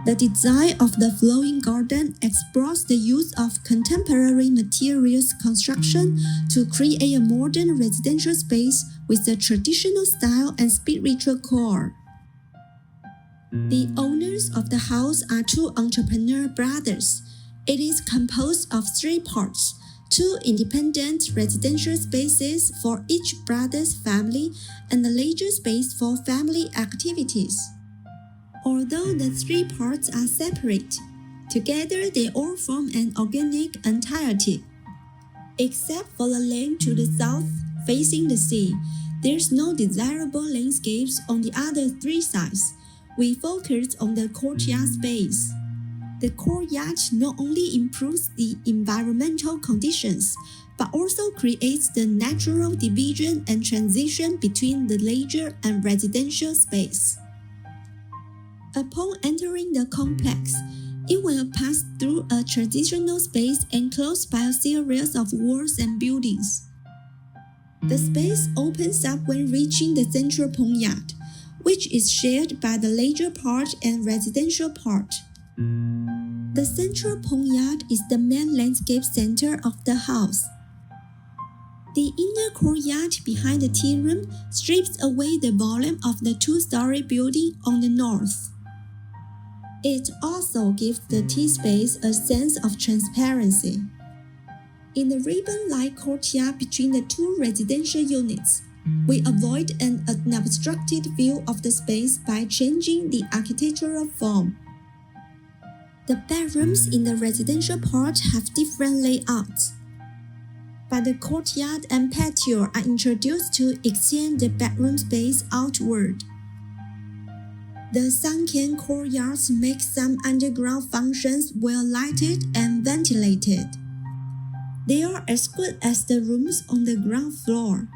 The design of the flowing garden explores the use of contemporary materials construction to create a modern residential space with a traditional style and spiritual core. The owners of the house are two entrepreneur brothers. It is composed of three parts: two independent residential spaces for each brother's family and a larger space for family activities. Although the three parts are separate, together they all form an organic entirety. Except for the land to the south, facing the sea, there's no desirable landscapes on the other three sides. We focus on the courtyard space. The courtyard not only improves the environmental conditions, but also creates the natural division and transition between the leisure and residential space. Upon entering the complex, it will pass through a transitional space enclosed by a series of walls and buildings. The space opens up when reaching the central pongyard, which is shared by the leisure part and residential part. The central pongyard is the main landscape center of the house. The inner courtyard behind the tea room strips away the volume of the two-story building on the north. It also gives the tea space a sense of transparency. In the ribbon-like courtyard between the two residential units, we avoid an unobstructed view of the space by changing the architectural form. The bedrooms in the residential part have different layouts, but the courtyard and patio are introduced to extend the bedroom space outward. The sunken courtyards make some underground functions well lighted and ventilated. They are as good as the rooms on the ground floor.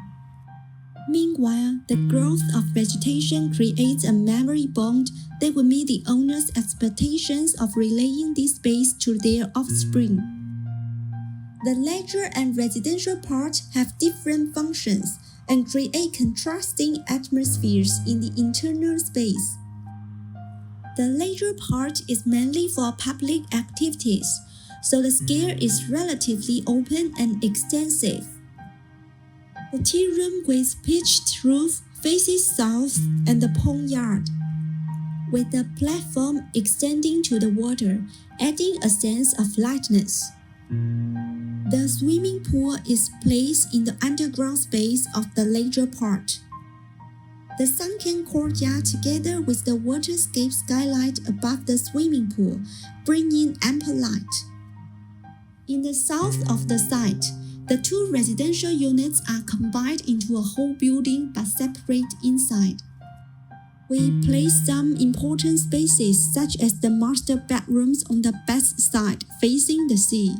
Meanwhile, the growth of vegetation creates a memory bond that will meet the owner's expectations of relaying this space to their offspring. The leisure and residential parts have different functions and create contrasting atmospheres in the internal space. The leisure part is mainly for public activities, so the scale is relatively open and extensive. The tea room with pitched roof faces south and the pondyard, with the platform extending to the water, adding a sense of lightness. The swimming pool is placed in the underground space of the leisure part. The sunken courtyard together with the waterscape skylight above the swimming pool bring in ample light. In the south of the site, the two residential units are combined into a whole building but separate inside. We place some important spaces such as the master bedrooms on the west side facing the sea.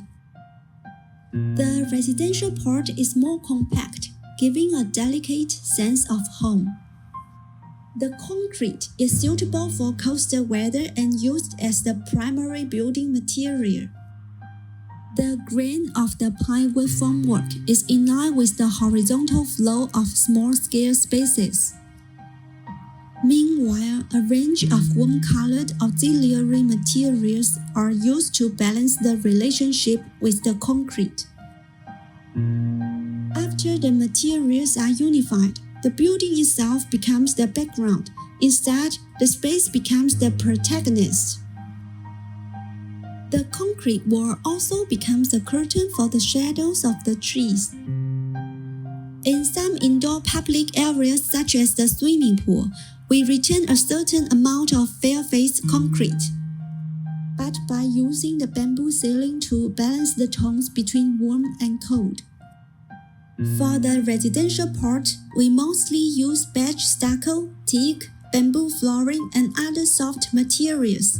The residential part is more compact, giving a delicate sense of home. The concrete is suitable for coastal weather and used as the primary building material. The grain of the plywood formwork is in line with the horizontal flow of small-scale spaces. Meanwhile, a range of warm-colored auxiliary materials are used to balance the relationship with the concrete. After the materials are unified, the building itself becomes the background. Instead, the space becomes the protagonist. The concrete wall also becomes a curtain for the shadows of the trees. In some indoor public areas such as the swimming pool, we retain a certain amount of fair-faced concrete, but by using the bamboo ceiling to balance the tones between warm and cold. For the residential part, we mostly use beige stucco, teak, bamboo flooring, and other soft materials.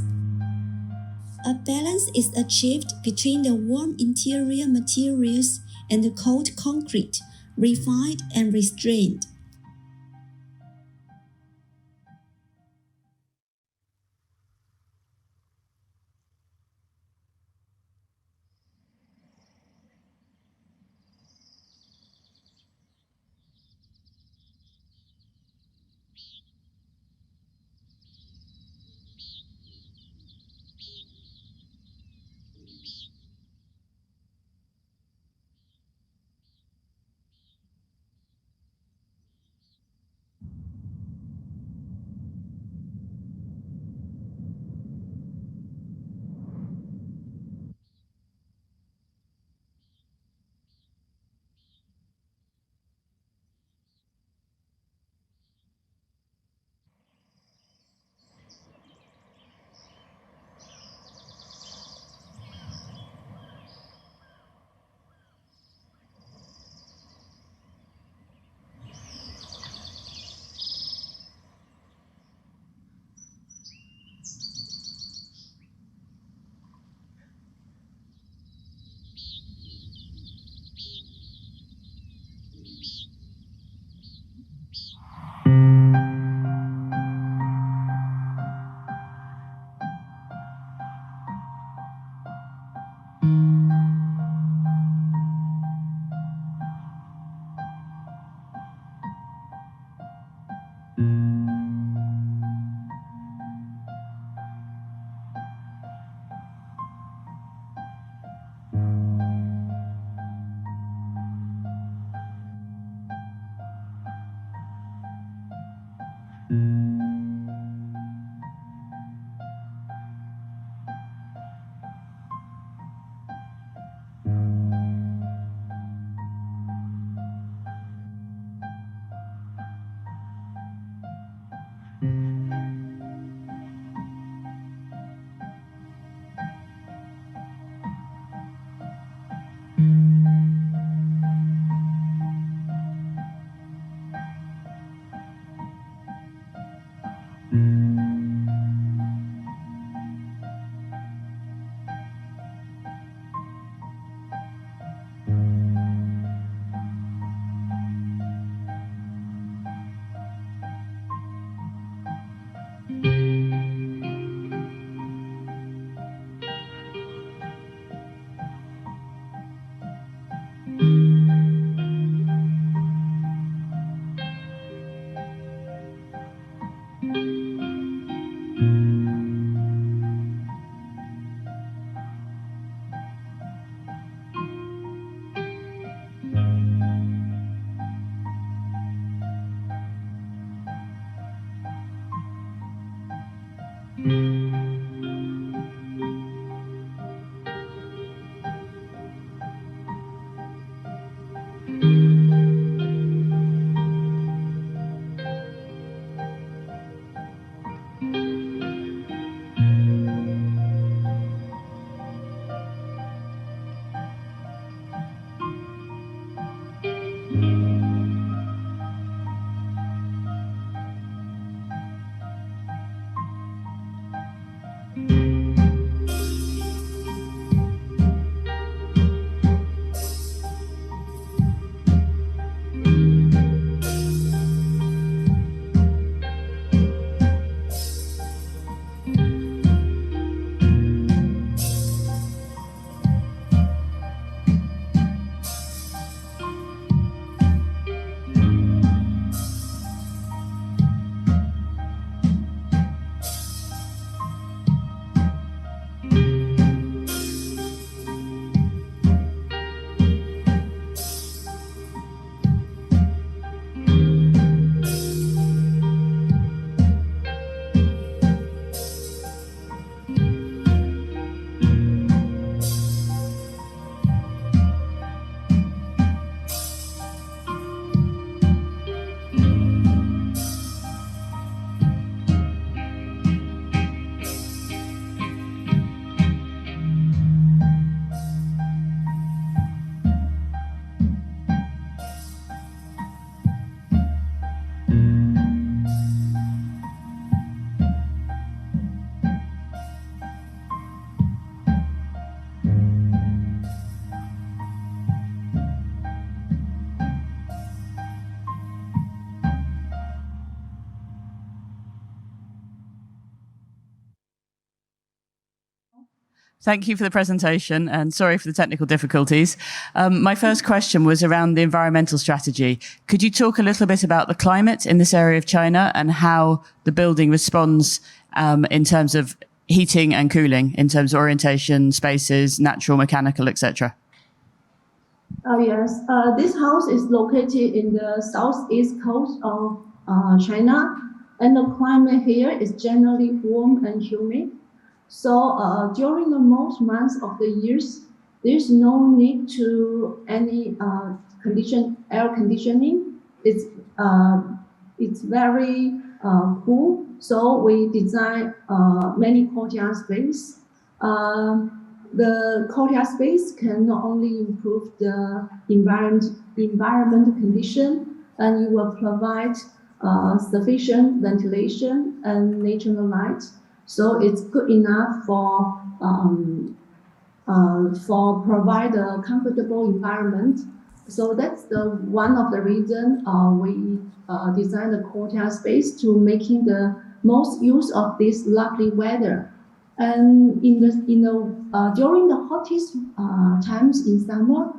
A balance is achieved between the warm interior materials and the cold concrete, refined and restrained. Thank you for the presentation, and sorry for the technical difficulties. My first question was around the environmental strategy. Could you talk a little bit about the climate in this area of China and how the building responds in terms of heating and cooling, in terms of orientation, spaces, natural, mechanical, etc.? Yes, this house is located in the southeast coast of China, and the climate here is generally warm and humid. So during the most months of the years, there's no need to any air conditioning. It's very cool. So we design many courtyard space. The courtyard space can not only improve the environment condition, and it will provide sufficient ventilation and natural light. So it's good enough for provide a comfortable environment. So that's one of the reasons we design the courtyard space to making the most use of this lovely weather. And during the hottest times in summer,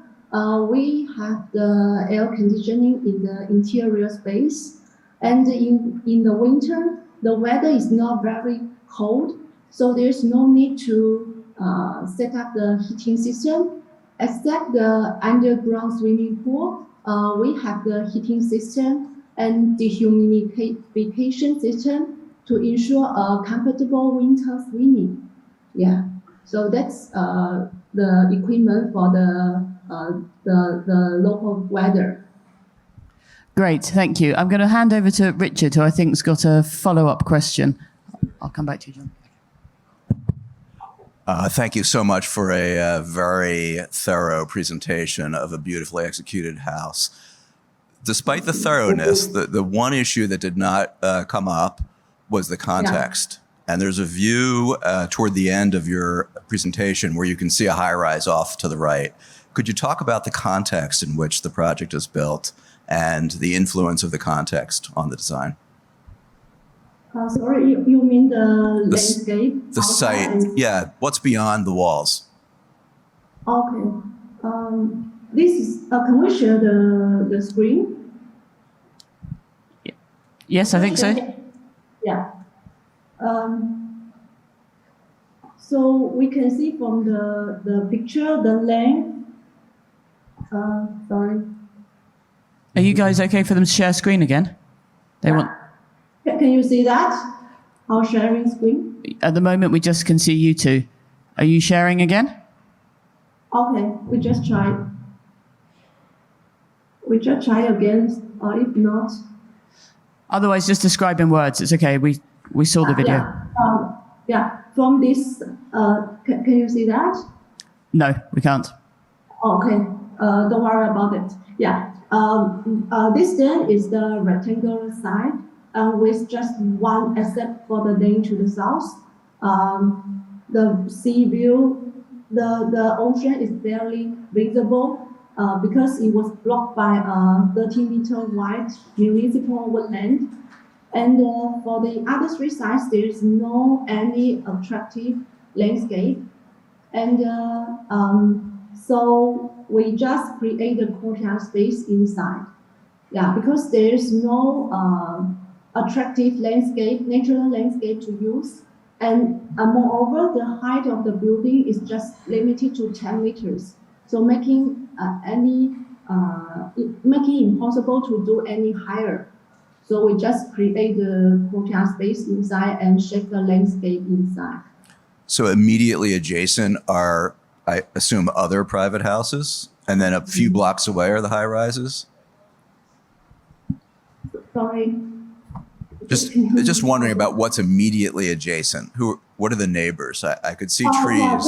we have the air conditioning in the interior space, And in the winter, the weather is not very cold, so there's no need to set up the heating system. Except the underground swimming pool, we have the heating system and dehumidification system to ensure a comfortable winter swimming. Yeah, so that's the equipment for the local weather. Great, thank you. I'm going to hand over to Richard, who I think's got a follow-up question. I'll come back to you, John. Thank you so much for a very thorough presentation of a beautifully executed house. Despite the thoroughness, the one issue that did not come up was the context. Yeah. And there's a view toward the end of your presentation where you can see a high-rise off to the right. Could you talk about the context in which the project is built and the influence of the context on the design? Sorry, you mean the landscape? The site, yeah. What's beyond the walls? Okay. This is, can we share the screen? Yes, I think so. Yeah. So we can see from the picture, the length. Sorry. Are you guys okay for them to share screen again? They want. Can you see that? Our sharing screen? At the moment, we just can see you two. Are you sharing again? Okay, we just try. We just try again, or if not. Otherwise, just describe in words. It's okay. We saw the video. Yeah. From this, can you see that? No, we can't. Okay. Don't worry about it. Yeah. This then is the rectangular side with just one except for the lane to the south. The sea view, the ocean is barely visible because it was blocked by a 30-meter wide municipal woodland. And for the other three sides, there is no any attractive landscape. And so we just create a courtyard space inside. Yeah, because there's no attractive landscape, natural landscape to use. And moreover, the height of the building is just limited to 10 meters. So making making impossible to do any higher. So we just create the courtyard space inside and shape the landscape inside. So immediately adjacent are, I assume, other private houses, and then a few blocks away are the high rises? Sorry. Just wondering about what's immediately adjacent. What are the neighbors? I could see trees.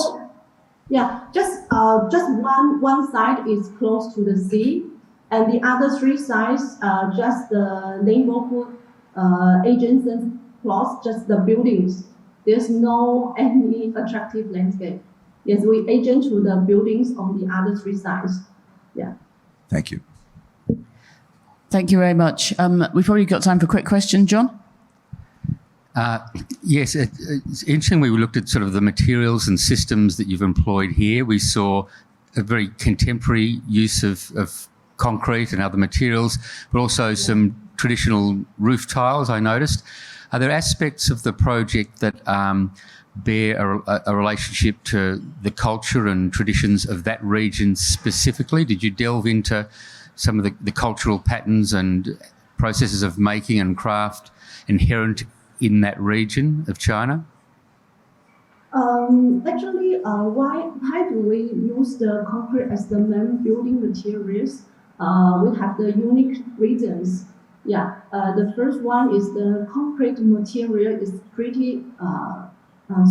Just one side is close to the sea, and the other three sides just the neighborhood adjacent plots, just the buildings. There's no any attractive landscape. Yes, we agent to the buildings on the other three sides. Yeah. Thank you. Thank you very much. We've probably got time for a quick question, John. Yes, it's interesting. We looked at sort of the materials and systems that you've employed here. We saw a very contemporary use of concrete and other materials, but also some traditional roof tiles, I noticed. Are there aspects of the project that bear a relationship to the culture and traditions of that region specifically? Did you delve into some of the cultural patterns and processes of making and craft inherent in that region of China? Actually, why do we use the concrete as the main building materials? We have the unique reasons. Yeah, the first one is the concrete material is pretty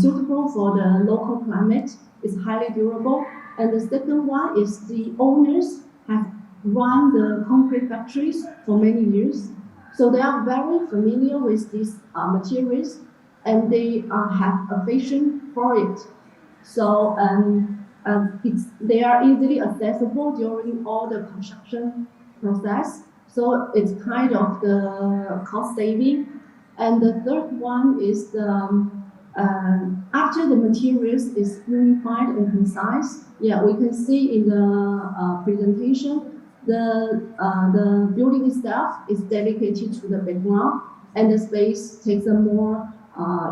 suitable for the local climate. It's highly durable. And the second one is the owners have run the concrete factories for many years. So they are very familiar with these materials, and they have a passion for it. So they are easily accessible during all the construction process. So it's kind of the cost saving. And the third one is the after the materials is unified and concise. Yeah, we can see in the presentation the building itself is dedicated to the background, and the space takes a more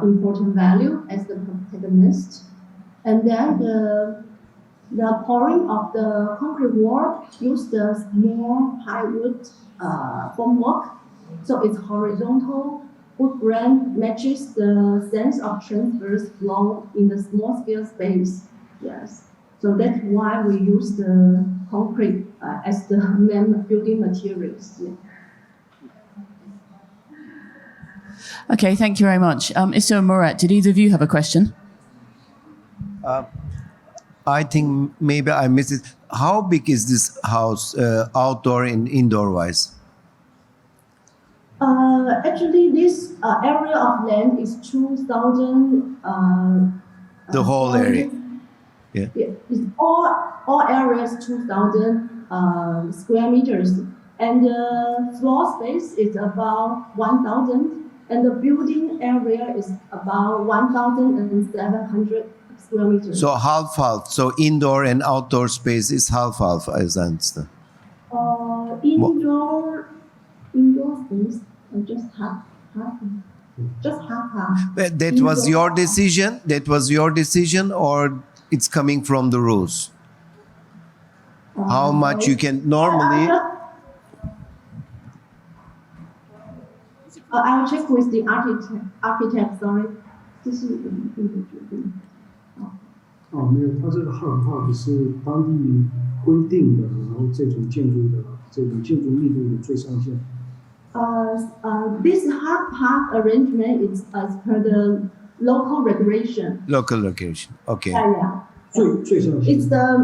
important value as the protagonist. And then the pouring of the concrete wall used the more high-wood formwork, so it's horizontal. Wood grain matches the sense of transverse flow in the small-scale space. Yes, so that's why we use the concrete as the main building materials. Yeah. Okay, thank you very much. Issa and Murat, did either of you have a question? I think maybe I missed it. How big is this house, outdoor and indoor wise? Actually, this area of land is 2,000. The whole area. Yeah. It's all areas 2,000 square meters, and the floor space is about 1,000, and the building area is about 1,700 square meters. So half. So indoor and outdoor space is half, as I understand. Indoor space just half. Just half. That was your decision. That was your decision, or it's coming from the rules. How much you can normally? I'll check with the architect. Sorry. 这是我们自己的决定。没有，它这个half 是当地规定的，然后这种建筑密度的最上限。This half arrangement is as per the local regulation. Local location. Okay. Yeah. 最上限。It's the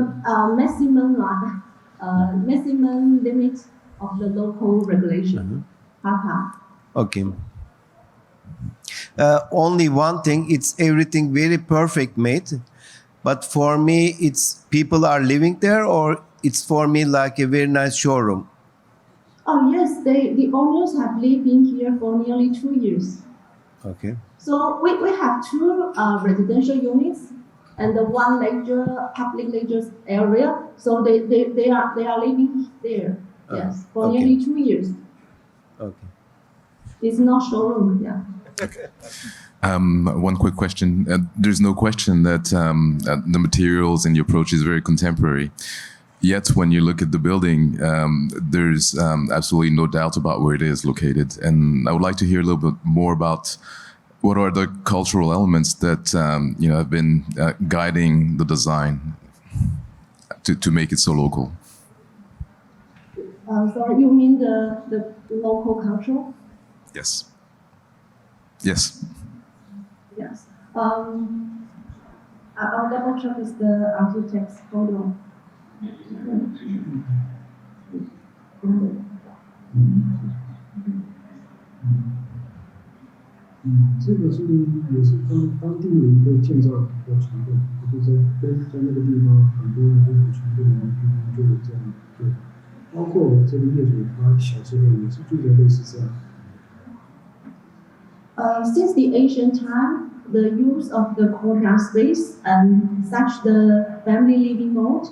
maximum limit of the local regulation. Half. Okay. Only one thing. It's everything very perfect made, but for me, it's people are living there, or it's for me like a very nice showroom. Oh yes, the owners have lived in here for nearly 2 years. Okay. So we have two residential units and the one public leisure area. So they are living there. Yes, for okay. nearly 2 years. Okay. It's not showroom. Yeah. One quick question. There's no question that the materials and your approach is very contemporary. Yet, when you look at the building, there's absolutely no doubt about where it is located. And I would like to hear a little bit more about what are the cultural elements that have been guiding the design to make it so local. Sorry, you mean the local culture? Yes. Yes. Yes. I'll double check with the architect's photo. 这个也是当地的一个建造的传统，就是在那个地方很多的这种传统的地方就有这样的对，包括这个业主他小时候也是住在类似这样。Since the ancient time, the use of the courtyard space and such the family living mode,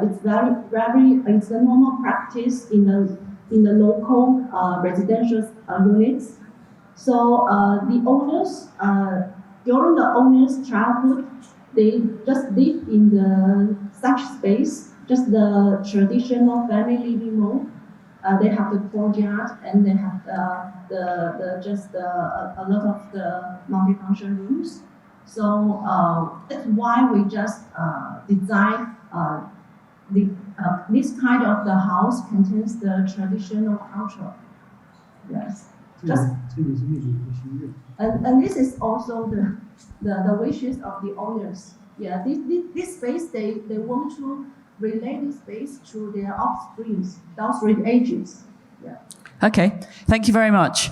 it's it's a normal practice in the local residential units. So the owners, during the owners' childhood, they just live in such space, just the traditional family living mode. They have the courtyard and they have a lot of the multifunction rooms. So that's why we just design this kind of the house contains the traditional culture. Yes. And this is also the wishes of the owners. Yeah, this space they want to relate this space to their offsprings, downstream ages. Yeah. Okay, thank you very much.